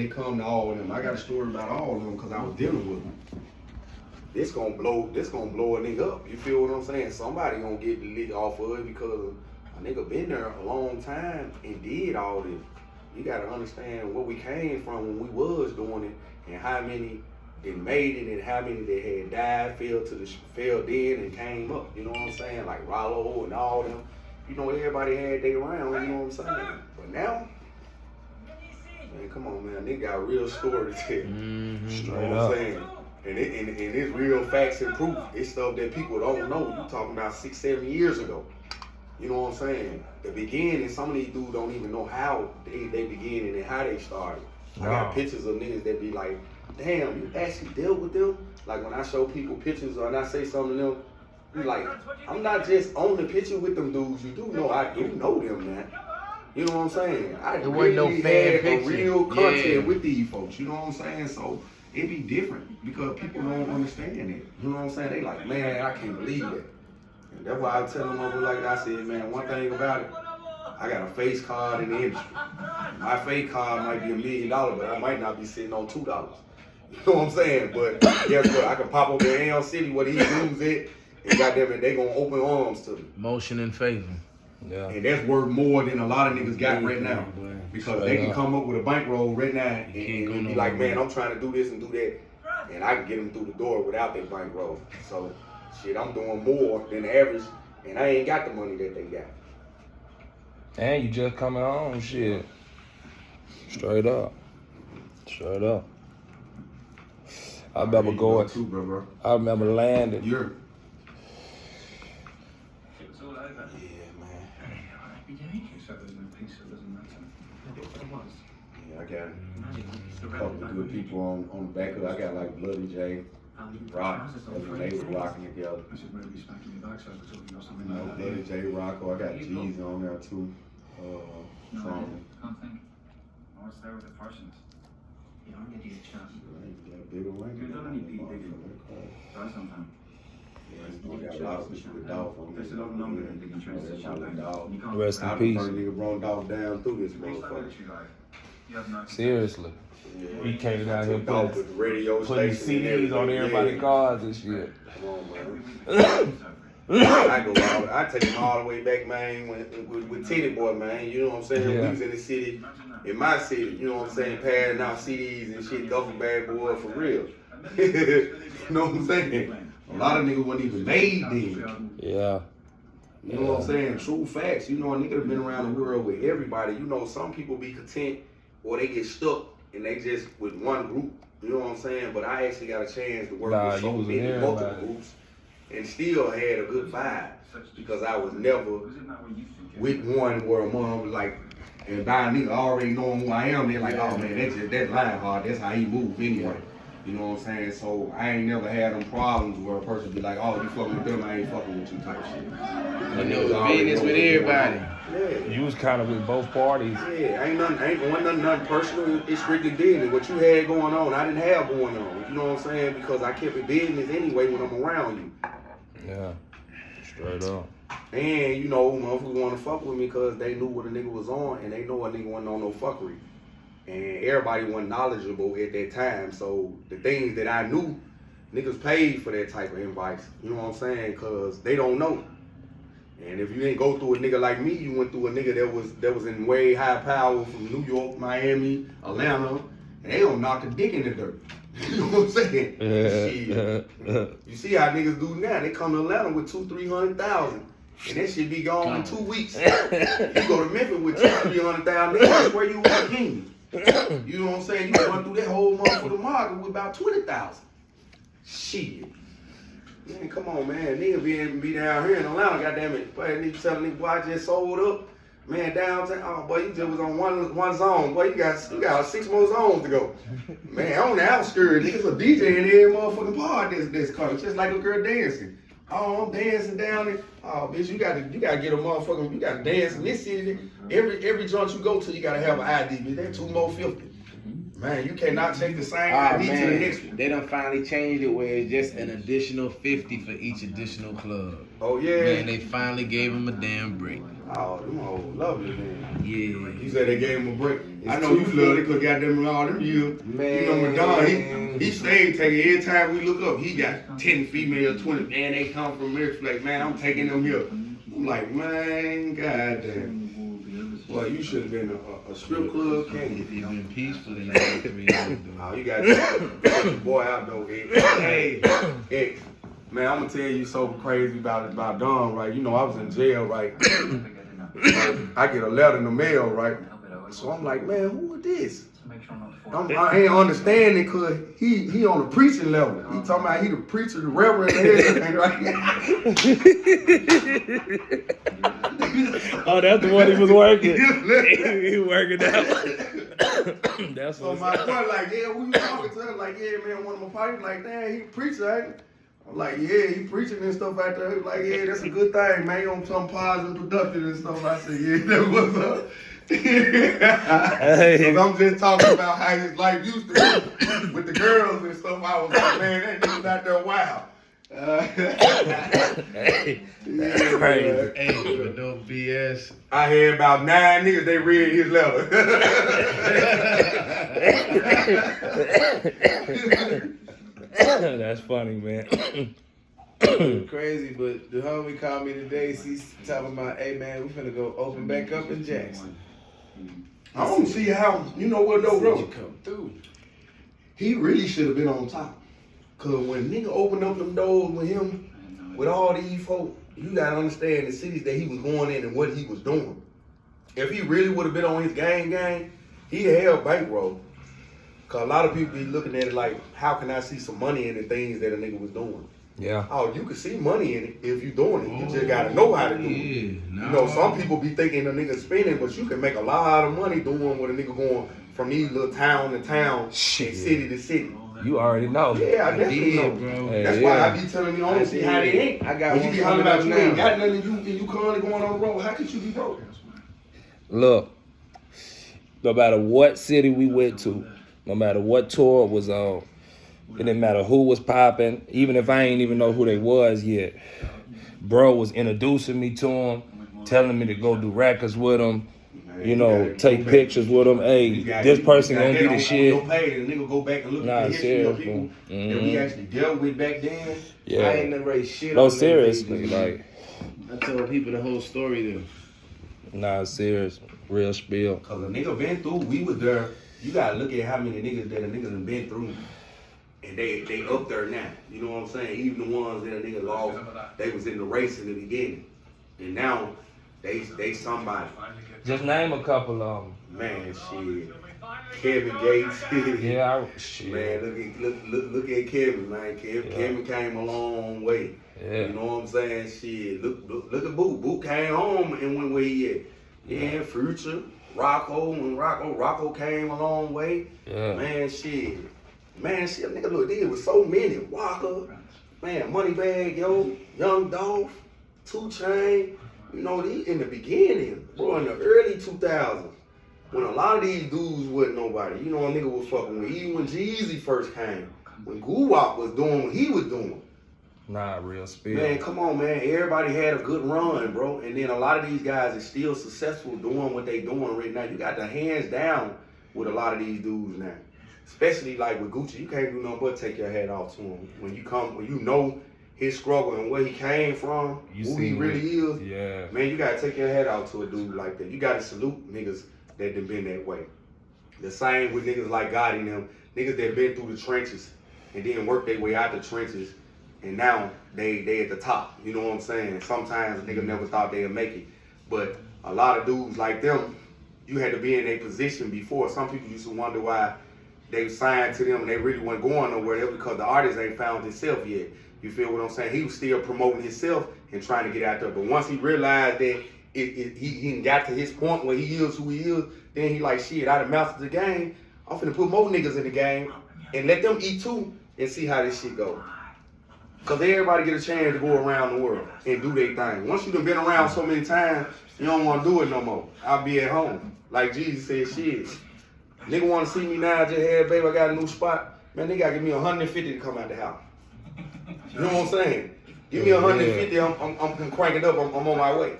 when it come to all of them. I got a story about all of them because I was dealing with them. This gonna blow a nigga up. You feel what I'm saying? Somebody gonna get the lick off of it because a nigga been there a long time and did all this. You gotta understand where we came from when we was doing it and how many that made it and how many that had died, fell dead and came up. You know what I'm saying? Like Rollo and all them. You know, everybody had their round, you know what I'm saying? But now, man, come on, man. They got a real story to tell. You know what I'm saying? And it's real facts and proof. It's stuff that people don't know. You talking about 6-7 years ago. You know what I'm saying? The beginning, some of these dudes don't even know how they began and how they started. Wow. I got pictures of niggas that be like, damn, you actually dealt with them? Like when I show people pictures or I say something to them, be like, I'm not just on the picture with them dudes. You do know I do know them, man. You know what I'm saying? I really had a real content with these folks. You know what I'm saying? So it be different because people don't understand it. You know what I'm saying? They like, man, I can't believe that. And that's why I tell them over like I said, man, one thing about it, I got a face card in the industry. My face card might be $1 million, but I might not be sitting on $2. You know what I'm saying? But guess what? I can pop up in Ham City where these dudes at, and goddamn it, they gonna open arms to me. Motion in favor. Yeah. And that's worth more than a lot of niggas got right now. Because they can come up with a bankroll right now and be like, man, I'm trying to do this and do that. And I can get them through the door without that bankroll. So, shit, I'm doing more than the average, and I ain't got the money that they got. And you just coming home, shit. Straight up. Straight up. I remember going. Too, bro. I remember landing. You're. I got a couple of good people on the back of it. I got like Bloody J, Rock, that's when they were rocking together. You know, Bloody J, Rocco, I got G's on there too. Can't think. I was there with the persons. You don't get these chances. You got a bigger ring. You don't need big. Try sometime. We got a lot of people with Dolph on There's a lot of numbers that can trace the shot. Rest in I peace. prefer nigga brought Dolph down through this motherfucker. Seriously. Yeah. He came down here Dolph with the radio putting CDs on everybody's cars and shit. Come on, man. I take him all the way back, man, with Titty Boy, man. You know what I'm saying? Yeah. We was in the city, in my city, you know what I'm saying? Passing out CDs and shit, duffel bag boy, for real. You know what I'm saying? A lot of niggas wasn't even made then. Yeah. You know what I'm saying? True facts. You know, a nigga have been around the world with everybody. You know, some people be content or they get stuck and they just with one group. You know what I'm saying? But I actually got a chance to work with so many multiple groups and still had a good vibe because I was never with one where a mom was like, and by a nigga already knowing who I am, they're like, oh man, that's Lionheart, that's how he move anyway. You know what I'm saying? So I ain't never had them problems where a person be like, oh, you fucking with them, I ain't fucking with you type shit. And it was business with everybody. Yeah. You was kind of with both parties. Yeah, ain't nothing personal. It's strictly business. What you had going on, I didn't have going on. You know what I'm saying? Because I kept it business anyway when I'm around you. Yeah, straight up. And you know, motherfuckers want to fuck with me because they knew what a nigga was on, and they know a nigga wasn't on no fuckery. And everybody wasn't knowledgeable at that time, so the things that I knew, niggas paid for that type of advice. You know what I'm saying? Because they don't know. And if you didn't go through a nigga like me, you went through a nigga that was in way high power from New York, Miami, Atlanta, and they don't knock a dick in the dirt. You know what I'm saying? Shit. You see how niggas do now? They come to Atlanta with 200,000-300,000, and that shit be gone in 2 weeks. You go to Memphis with 200,000-300,000, that's where you want king. You know what I'm saying? You run through that whole motherfucking market with about 20,000. Shit. Man, come on, man. Nigga be down here in Atlanta, goddammit. Boy, nigga telling nigga, boy, I just sold up. Man, downtown, oh boy, you just was on one zone. Boy, you got 6 more zones to go. Man, on the outskirts, niggas a DJ in every motherfucking part this car. Just like a girl dancing. Oh, I'm dancing down there. Oh, bitch, you gotta get a motherfucking, you gotta dance in this city. Every joint you go to, you gotta have an ID, bitch. That 2 more 50. Man, you cannot take the same Ah, ID to the man, next one. they done finally changed it where it's just an additional 50 for each additional club. Oh, yeah. Man, they finally gave him a damn break. Oh, them hoes lovely, man. Yeah. You said they gave him a break. It's I know you too love it because goddamn all them years. Man. You know, Madonna, he stayed taking every time we look up, he got 10 females, 20, man, they come from Memphis, like, man, I'm taking them here. I'm like, man, goddamn. Well, you should have been a strip club king. He's been peaceful in like 3 years. Oh, you got to take your boy out though, Hey, X. Man, I'm gonna tell you something crazy about Don, right? You know, I was in jail, right? I get a letter in the mail, right? So I'm like, man, who is this? I ain't understanding because he on the preaching level. He talking about he the preacher, the reverend, and everything, right? Oh, that's the one he was working. He working out. That's So what's my boy like, yeah, who you talking to? Like, yeah, man, one of my partners like, damn, he preacher, ain't he? I'm like, yeah, he preaching and stuff out there. He was like, yeah, that's a good thing, man. You on some positive and productive and stuff. I said, yeah, that was up. Cause I'm just talking about how his life used to be with the girls and stuff. I was like, man, that nigga's out there wild. That's crazy. Hey, but no BS. I had about 9 niggas, they read his letter. That's funny, man. Crazy, but the homie called me today. He's talking about, hey man, we finna go open back up in Jackson. I don't see how, you know what though, bro? You come through. He really should have been on top. Cause when nigga opened up them doors with him, with all these folk, you gotta understand the cities that he was going in and what he was doing. If he really would have been on his gang, he held bankroll. Cause a lot of people be looking at it like, how can I see some money in the things that a nigga was doing? Yeah. Oh, you can see money in it if you doing it. You just gotta know how to do it. You know, some people be thinking a nigga spending, but you can make a lot of money doing what a nigga going from these little town to town and city to city. You already know. Yeah, I definitely know. Bro. Hey, That's why I be telling you, I don't see how they ain't. I got when one you be hollering coming about up you now. ain't got nothing and you currently going on the road, how could you be broke? Look, no matter what city we went to, no matter what tour it was on, it didn't matter who was popping, even if I ain't even know who they was yet. Bro was introducing me to him, telling me to go do records with him, you know, take pictures with him. Hey, this person gonna be the shit. The nigga go back and look at the history of people that we actually dealt with back then. Yeah. I ain't never raised shit No, on seriously, them like, I tell people the whole story though. nah, serious, real spiel. Cause a nigga been through, we was there. You gotta look at how many niggas that a nigga done been through. And they up there now. You know what I'm saying? Even the ones that a nigga lost, they was in the race in the beginning. And now they somebody. Just name a couple of them. Man, shit. Kevin Gates. Yeah, shit. Man, look at Kevin, man. Kevin came a long way. Yeah. You know what I'm saying? Shit. Look at Boot. Boot came home and went where he at. Yeah, Future, Rocco came a long way. Yeah. Man, shit, nigga, look, there was so many. Walker, man, Moneybag, yo, Young Dolph, 2 Chainz. You know, in the beginning, bro, in the early 2000s, when a lot of these dudes wasn't nobody, you know, a nigga was fucking with. Even when Jeezy first came, when Guwap was doing what he was doing. Nah, real spiel. Man, come on, man. Everybody had a good run, bro. And then a lot of these guys are still successful doing what they doing right now. You got the hands down with a lot of these dudes now. Especially like with Gucci, you can't do nothing but take your hat off to him. When you know his struggle and where he came from, who he really is, yeah. man, you gotta take your hat off to a dude like that. You gotta salute niggas that done been that way. The same with niggas like Gotti and them, niggas that been through the trenches and then worked their way out the trenches. And now they at the top, you know what I'm saying? Sometimes niggas never thought they'd make it. But a lot of dudes like them, you had to be in a position before. Some people used to wonder why they signed to them and they really weren't going nowhere. That was because the artist ain't found himself yet. You feel what I'm saying? He was still promoting himself and trying to get out there. But once he realized that he got to his point where he is who he is, then he like, shit, I done mastered the game. I'm finna put more niggas in the game and let them eat too and see how this shit goes. Cause everybody get a chance to go around the world and do their thing. Once you done been around so many times, you don't want to do it no more. I'll be at home. Like Jesus said, shit. Nigga want to see me now, just had baby, I got a new spot. Man, they gotta give me 150 to come out the house. You know what I'm saying? Give me 150, I'm cranking up, I'm on my way.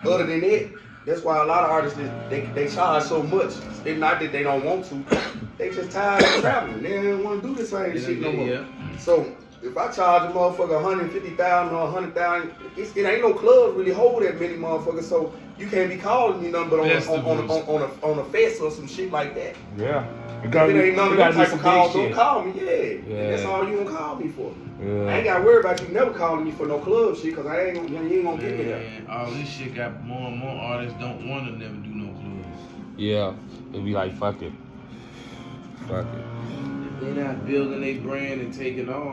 Other than that, that's why a lot of artists, they charge so much. It's not that they don't want to, they just tired of traveling. They don't want to do the same shit no more. Yeah. So if I charge a motherfucker 150,000 or 100,000, it ain't no club really hold that many motherfuckers. So you can't be calling me nothing but on a fest or some shit like that. Yeah. If it ain't none of them type of calls, don't call me. Yeah. That's all you gonna call me for. Yeah. I ain't gotta worry about you never calling me for no club shit, cause you ain't gonna get me there. Man, all this shit got more and more artists don't want to never do no clubs. Yeah. They be like, fuck it. Fuck it. They're not building their brand and taking off.